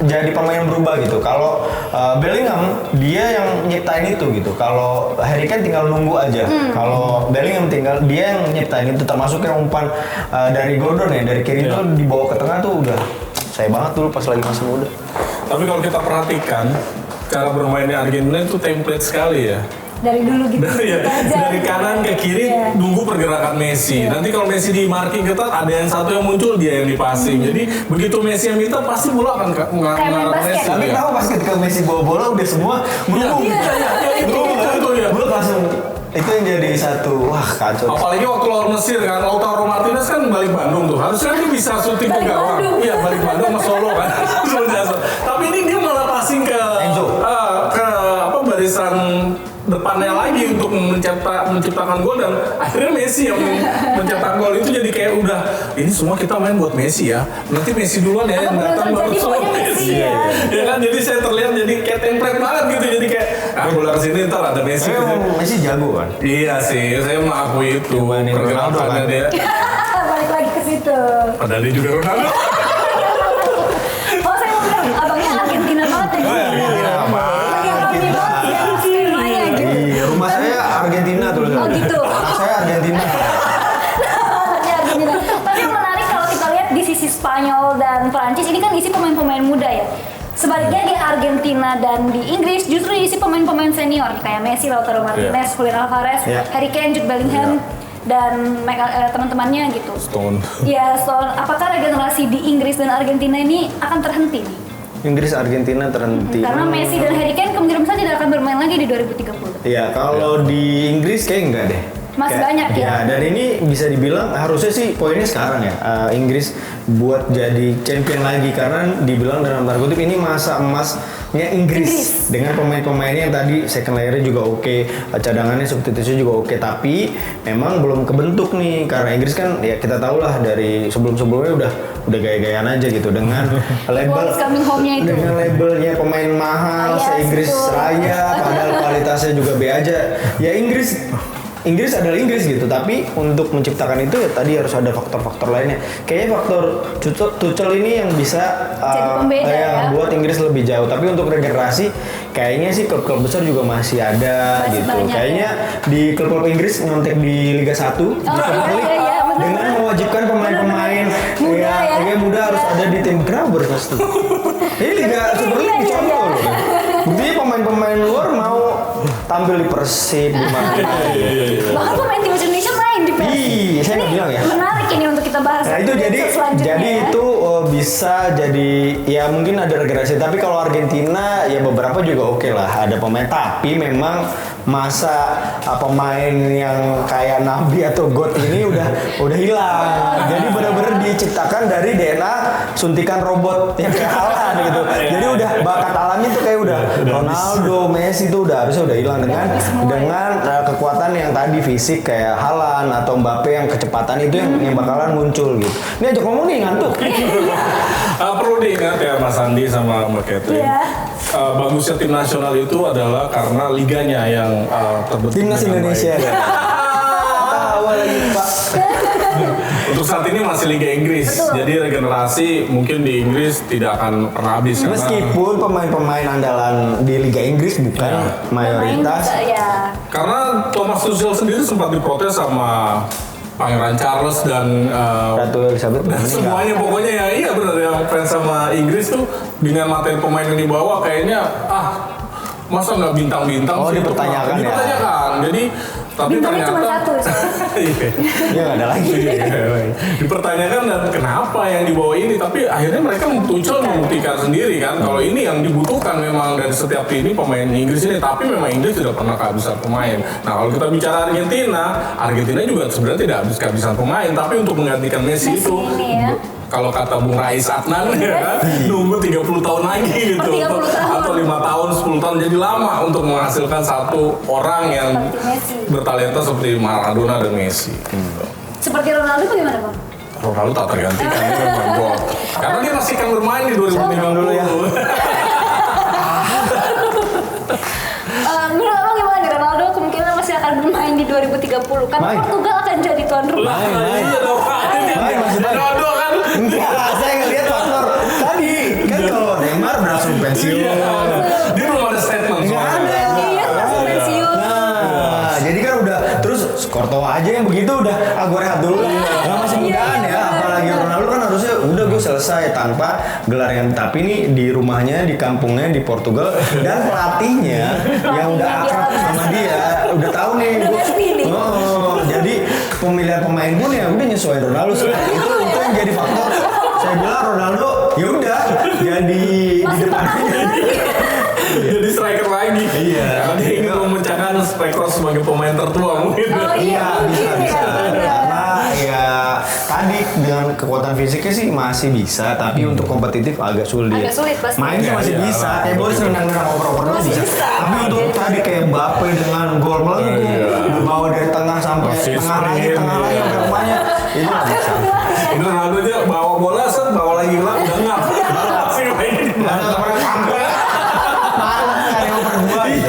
jadi pemain berubah gitu. Kalau Bellingham dia yang nyiptain itu gitu. Kalau Harry Kane tinggal nunggu aja. Kalau Bellingham tinggal dia yang nyiptain itu, termasuk yang umpan dari Gordon ya, dari kiri itu dibawa ke tengah tuh udah saya banget dulu pas lagi masih muda. Tapi kalau kita perhatikan cara bermainnya Argentina itu template sekali ya. Dari dulu gitu. Dari kanan ke kiri nunggu pergerakan Messi. Nanti kalau Messi di marking ketat ada yang satu yang muncul dia yang dipassing. Jadi begitu Messi yang minta pasti bola akan mengarah ke Messi. Tapi tahu pas ketika Messi bawa bola udah semua berubah. Itu ya. Gue langsung itu yang jadi satu wah kacau. Apalagi waktu lawan Mesir kan, Lautaro Martinez kan balik Bandung tuh. Harusnya dia bisa syuting ke gawang. Iya, balik Bandung sama Solo kan. Tapi ini dia malah passing ke Enzo. Ke barisan depannya lagi untuk menciptakan gol, dan akhirnya Messi yang mencetak gol. Itu jadi kayak udah ini semua kita main buat Messi ya. Nanti Messi duluan ya yang datang baru Solo Messi. Ya kan, jadi saya terlihat jadi kayak template banget gitu. Jadi kayak bola kesini ntar ada Messi. Messi jago kan? Iya sih, saya mengakui itu. Pergerakannya dia. Balik lagi ke situ. Padahal dia juga Ronaldo. Oh, saya mau bilang abangnya Argentina banget ya. Rumah saya Argentina tuh. Oh gitu. Saya Argentina. Tapi yang menarik kalau kita lihat di sisi Spanyol dan Prancis ini kan isi pemain-pemain muda ya. Sebaliknya di Argentina dan di Inggris justru isi pemain-pemain senior kayak Messi, Lautaro Martinez, Julian Alvarez, Harry Kane, Jude Bellingham dan teman-temannya gitu. Stone. Ya, apakah regenerasi di Inggris dan Argentina ini akan terhenti nih? Inggris Argentina terhenti. Karena Messi dan Harry Kane kemungkinan besar tidak akan bermain lagi di 2030. Iya, kalau di Inggris kayak enggak deh. Masih banyak ya. Ya, dan ini bisa dibilang harusnya sih poinnya sekarang ya. Inggris buat jadi champion lagi karena dibilang dalam tanda kutip ini masa emasnya Inggris. Dengan pemain-pemainnya yang tadi second layer-nya juga oke, cadangannya substitusinya juga oke, tapi memang belum kebentuk nih karena Inggris kan ya kita tahu lah dari sebelum-sebelumnya udah gaya-gayaan aja gitu dengan label dengan labelnya pemain mahal se-Inggris raya padahal kualitasnya juga B aja. Ya Inggris adalah Inggris gitu, tapi untuk menciptakan itu ya tadi harus ada faktor-faktor lainnya. Kayaknya faktor Tuchel ini yang bisa buat Inggris lebih jauh. Tapi untuk regenerasi, kayaknya sih klub-klub besar juga masih ada gitu. Kayaknya di klub-klub Inggris nyontek di Liga 1, dengan mewajibkan pemain-pemain muda harus ada di tim Grabbers pasti. Ini Liga Super League contoh loh. Buktinya pemain-pemain luar mau tampil di Persib di mana. Bahkan pemain tim Indonesia main di Persib. Iya, saya nggak bilang ya. Menarik ini untuk kita bahas. Nah itu jadi itu bisa jadi ya mungkin ada regenerasi, tapi kalau Argentina ya beberapa juga oke lah ada pemain, tapi memang masa pemain yang kayak Nabi atau God ini udah hilang. Jadi benar-benar diciptakan dari DNA suntikan robot yang kayak Haaland gitu. Jadi udah bakat alamnya tuh kayak udah Ronaldo, Messi tuh harusnya udah hilang dengan kekuatan yang tadi fisik kayak Haaland atau Mbappe yang kecepatan itu yang bakalan muncul gitu. Ini aja ngomong nih ngantuk. Perlu diingat ya Mas Andi sama Mbak Catherine. Bagusnya tim nasional itu adalah karena liganya yang terbentuk. Timnas Indonesia. Tahu lagi Pak. Untuk saat ini masih Liga Inggris. Betul. Jadi regenerasi mungkin di Inggris tidak akan pernah habis. Meskipun pemain-pemain andalan di Liga Inggris bukan mayoritas. Karena Thomas Tuchel sendiri sempat diprotes sama Pangeran Charles dan Ratu Elizabeth dan semuanya pokoknya ya iya benar yang fans sama Inggris tuh dengan materi pemain yang dibawa kayaknya masa nggak bintang-bintang sih dipertanyakan ya. Jadi tapi bintangnya ternyata cuma satu. Iya nggak ada lagi. Dipertanyakan dan kenapa yang dibawa ini, tapi akhirnya mereka membuktikan sendiri kan kalau ini yang dibutuhkan memang dari setiap tim ini pemain Inggris ini, tapi memang Inggris tidak pernah kehabisan pemain. Nah kalau kita bicara Argentina juga sebenarnya tidak kehabisan pemain, tapi untuk menggantikan Messi itu kalau kata Bung Rais Adnan ya kan, nunggu 30 tahun lagi gitu atau 5 tahun, 10 tahun, jadi lama untuk menghasilkan satu orang yang bertalenta seperti Maradona dan Messi. Seperti Ronaldo bagaimana Bang? Ronaldo tak tergantikan dia kan main gol. Karena dia masih akan bermain di 2050 dulu ya. Menurut abang gimana nih, Ronaldo kemungkinan masih akan bermain di 2030 karena Main. Portugal akan jadi tuan rumah. Iya dong. Main, masih main. Ronaldo kan. Enggak, saya ngeliat faktor tadi kan kalau Neymar langsung pensiun. Dia belum ada statement Nggak soalnya. ada. Iya, langsung pensiun. Nah, jadi kan udah terus Courtois aja yang begitu udah gue rehat dulu. Nggak masih mudaan ya, apalagi Ronaldo kan harusnya udah gue selesai tanpa gelar yang tapi nih di rumahnya di kampungnya di Portugal dan pelatihnya yang udah akrab sama dia udah tahu nih gue. Jadi pemilihan pemain pun ya udah nyesuaiin Ronaldo. Itu yang jadi faktor. Saya bilang Ronaldo ya udah jadi di depannya. Jadi striker lagi. Iya. Karena dia ingin memecahkan rekor sebagai pemain tertua mungkin. Oh, Iya bisa. Karena ya tadi dengan kekuatan fisiknya sih masih bisa, tapi untuk kompetitif agak sulit. Agak sulit pasti. Main sih masih Iya, bisa. iya. Kayak Boris nendang-nendang oper-opernya Masih bisa. bisa. Tapi untuk tadi kayak Mbappe dengan gol melengkung, Iya. bawa dari tengah sampai Masih tengah lagi sprint, sampai iya. rumahnya itu nggak bisa. Ini Ronaldo aja bawa bola set bawa lagi bola udah ngap. Masih main di Karena kemarin sampai parah kan yang berdua gitu.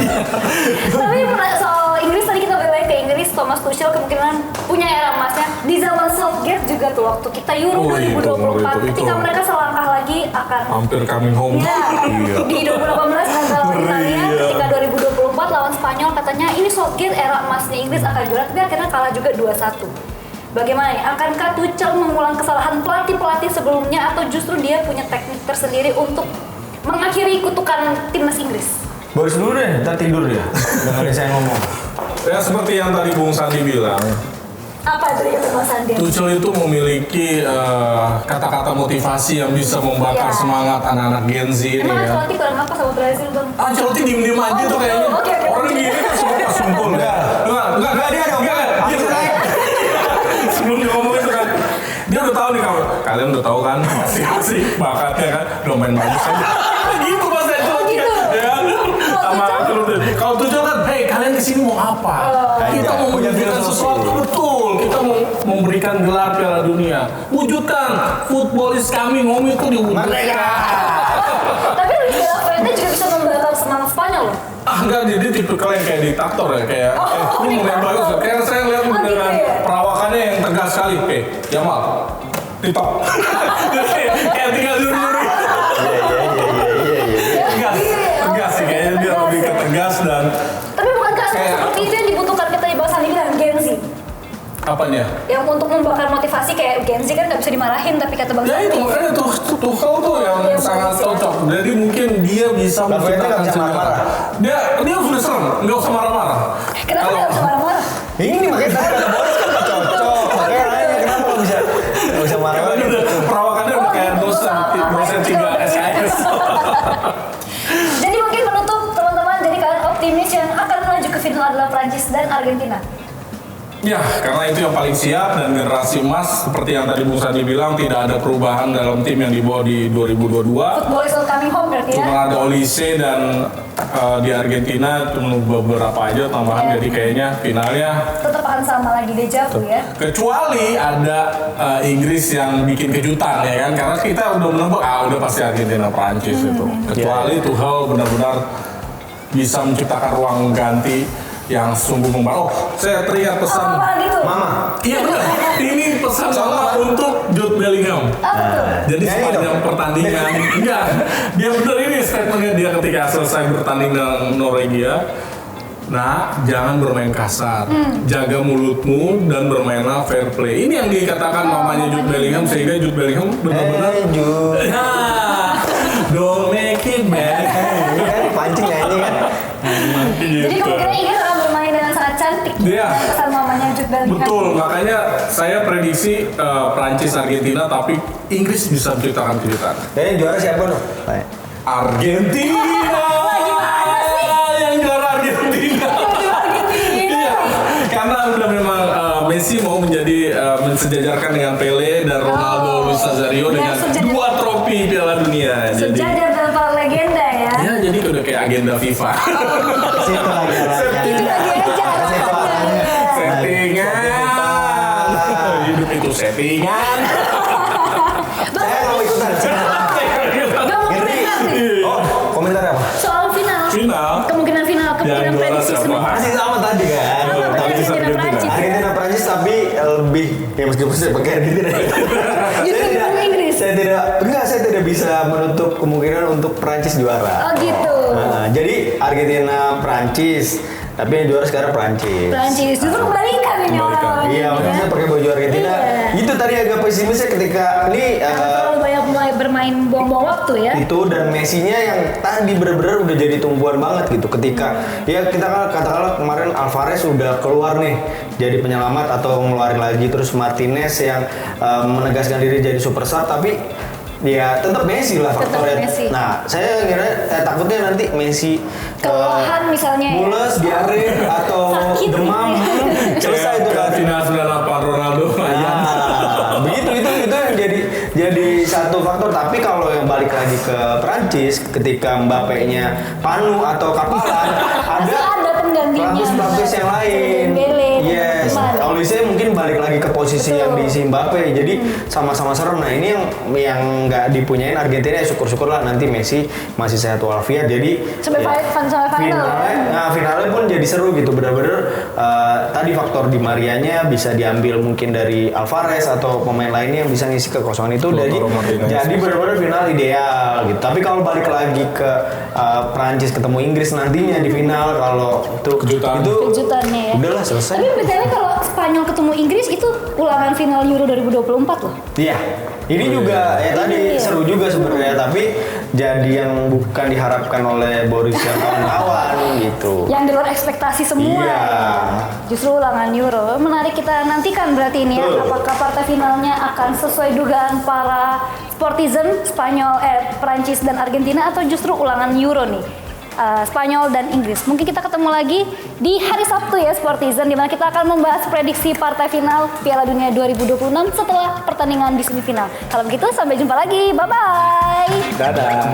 Tapi soal Inggris tadi kita balik ke Inggris, Thomas Tuchel kemungkinan punya era emasnya di zaman Southgate juga tuh waktu kita Euro Oh, itu, 2024 itu. ketika mereka selangkah lagi akan hampir coming home. ya, Iya. di 2018 gagal lawan Italia, Iya. ketika 2024 lawan Spanyol katanya ini Southgate era emasnya Inggris akan juara, tapi akhirnya kalah juga 2-1. Bagaimana nih? Akankah Tuchel mengulang kesalahan pelatih-pelatih sebelumnya atau justru dia punya teknik tersendiri untuk mengakhiri kutukan timnas Inggris? Boris dulu deh, ntar tidur dia. Dengerin saya ngomong. Ya seperti yang tadi Bung Sandi bilang, Apa itu yang Mas Andi? Tuchel itu memiliki kata-kata motivasi yang bisa membakar Iya. semangat anak-anak Gen Z ini Emang ya. Ancelotti kurang apa sama Brazil bang? Ancelotti diem-diem aja Oh, tuh gitu. kayaknya. Oke. Orang gini kan semua pas sumpul ya. Enggak, dia dong. Dia Langsung tuh naik. sebelum dia ngomong itu kan, dia udah tahu nih kalian udah tahu kan masing-masing bakatnya kan, udah main bagus aja. Gitu Mas Ancelotti gitu. ya. Sama Tuchel? Ancelotti. Kalau Tuchel kan, hey kalian kesini mau apa? Kita mau Punya menunjukkan filosofi. sesuatu, betul. Kita mau memberikan gelar Piala Dunia. Wujudkan football is coming home itu diwujudkan. Merdeka. Tapi Luis de la Fuente juga bisa membakar semangat Spanyol loh. Enggak, jadi tipikal yang kayak diktator ya, kayak lu main diktator. bagus. Kayak saya lihat Oh, dengan gitu ya? perawakannya yang tegas sekali. Jamal, TikTok. Kayak tinggal nyuri-nyuri. Tegas sih, kayaknya dia lebih ke tegas dan Tapi bukankah Kayak- seperti itu yang dibutuhkan kita di bawah Sandi bilang Gen Z? apanya? Yang untuk membakar motivasi kayak Gen Z kan nggak bisa dimarahin, tapi kata Bang Ya itu Sandi. makanya Tuchel tuh yang Iya, sangat bagus ya. cocok. Jadi mungkin dia bisa La Fuente nggak bisa senjata. marah-marah. Dia sudah serem, nggak usah marah-marah. Kenapa nggak bisa marah-marah? Ini makanya saya kata Boris kan nggak cocok. Makanya nanya kenapa nggak bisa marah Karena lagi. dia udah perawakannya udah kayak dosen 3 SKS. Jadi mungkin penutup teman-teman, jadi kalian optimis yang akan melaju ke final adalah Prancis dan Argentina. Ya, karena itu yang paling siap dan generasi emas seperti yang tadi Bung Sandi bilang tidak ada perubahan dalam tim yang dibawa di 2022. Football is all coming home berarti ya. Cuma ada Olise dan di Argentina cuma beberapa aja tambahan, Iya. jadi kayaknya finalnya Tetap akan sama lagi deja vu ya. kecuali ada Inggris yang bikin kejutan ya kan, karena kita udah menebak udah pasti Argentina Prancis itu. Kecuali Tuchel benar-benar bisa menciptakan ruang ganti yang sungguh membawa. Oh, saya teringat pesan. Apa gitu? Mama. Iya benar. Ini pesan sama untuk Jude Bellingham. Apa tuh? Jadi Nyanyi sepanjang dong. pertandingan, enggak, dia benar ini statementnya dia ketika selesai bertanding dengan Norwegia. Nah, jangan bermain kasar, jaga mulutmu dan bermainlah fair play. Ini yang dikatakan mamanya Jude Bellingham sehingga Jude Bellingham benar-benar. Jujur. Nah, don't make it man. Pancing nyanyi kan. Jadi kemungkinan Inggris akan bermain dengan sangat cantik. Iya. Pesan mamanya Jude Bellingham. Betul, makanya saya prediksi Prancis Argentina, tapi Inggris bisa menciptakan kejutan. Dan yang juara siapa dong? Argentina. Yang juara Argentina. Iya, karena udah memang Messi mau menjadi mensejajarkan dengan Pele dan Ronaldo, Luis Nazario Benar, dengan sejajar. 2 trofi Piala Dunia. Jadi Sejajar dengan para legenda ya. ya jadi udah kayak agenda FIFA. Situ lagi arahnya. Itu lagi aja. Situ arahnya. Settingan. Hidup itu settingan. Yang juara prediksi siapa? semifinal. Masih sama tadi kan. Sama, Tapi Argentina, Argentina. Prancis. Argentina Prancis tapi lebih ya meskipun saya pakai Argentina. Saya tidak bisa menutup kemungkinan untuk Prancis juara. Oh gitu. Nah, jadi Argentina Prancis, tapi yang juara sekarang Prancis. Prancis justru kebalikan ini Kebalikan. orang-orang Iya, ini, makanya ya. saya pakai baju Argentina. Iya. Itu tadi agak pesimisnya ketika ini Terlalu banyak bermain buang-buang waktu ya. itu dan Messi-nya yang tadi bener-bener udah jadi tumpuan banget gitu ketika ya kita kan katakanlah kemarin Alvarez udah keluar nih jadi penyelamat atau ngeluarin lagi terus Martinez yang menegaskan diri jadi super sub tapi ya tetap Messi lah Tetap faktornya. Messi. Nah, saya kira takutnya nanti Messi Kelelahan misalnya ya. mules, diare atau Sakit demam selesai itu Kayak final 98 Ronaldo. Nah, begitu itu yang jadi satu faktor. Tapi kalau yang balik lagi ke Prancis, ketika Mbappe-nya panu atau kapalan, Pasti ada penggantinya. pelapis yang lain. Dembele, Yes, teman-teman. Olise mungkin balik lagi ke posisi Betul. yang diisi Mbappe. Jadi sama-sama serem. Nah ini yang nggak dipunyain Argentina ya syukur-syukurlah nanti Messi masih sehat walafiat. Jadi Sampai final finalnya pun jadi seru gitu bener-bener tadi faktor Di Marianya bisa diambil mungkin dari Alvarez atau pemain lainnya yang bisa ngisi kekosongan itu jadi bener-bener final ideal gitu. Tapi kalau balik lagi ke Prancis ketemu Inggris nantinya di final kalau Kejutan. itu Kejutannya ya. udahlah selesai. Tapi btw kalau Spanyol ketemu Inggris itu ulangan final Euro 2024 loh. Iya. Ini juga ya tadi Iya. seru juga sebenarnya tapi jadi yang bukan diharapkan oleh Boris dan kawan-kawan gitu. Yang di luar ekspektasi semua. Iya. Justru ulangan Euro. Menarik kita nantikan berarti ini ya. Betul. Apakah partai finalnya akan sesuai dugaan para sportizen Spanyol, Prancis dan Argentina atau justru ulangan Euro nih? Spanyol dan Inggris. Mungkin kita ketemu lagi di hari Sabtu ya Sportizen, di mana kita akan membahas prediksi partai final Piala Dunia 2026 setelah pertandingan di semifinal. Kalau begitu sampai jumpa lagi. Bye bye. Dadah.